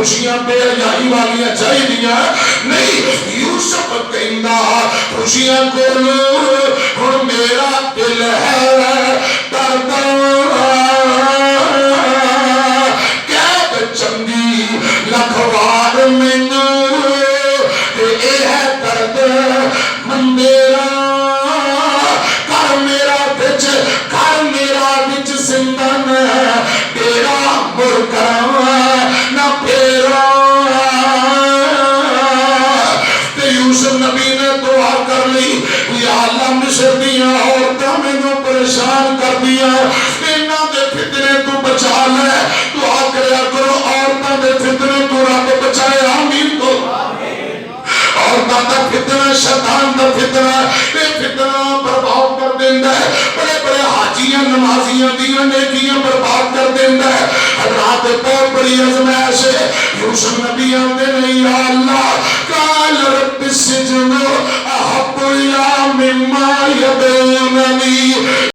खुशियां बेहयाई वाली चाहिए नहीं। यूसुफ कहना खुशियां कोलो हुण मेरा दिल है डरदा कैद चंगी लखवार मैनू ये है दर्द मंदेरा कर मेरा बिच जिंदन तेरा मुरकरा ना फेरा। यूसुफ नबी ने दुआ कर ली या अल्लाह मिस्र दियां औरतां मैनू परेशान कर दिया इन्हां दे फितने तू बचा ले। दुआ करया करो औरतां दे फितने तू रब बचाए आमीन तो। औरतां दा फितना शैतान दा फितना ये फितना बर्बाद कर देंदा है। बड़े बड़े हाजियां नमाजियां दियां नेकियां बर्बाद कर देंदा है। हजरात बहुत बड़ी अजमाइश है। यूसुफ नबी आंदे नहीं या अल्लाह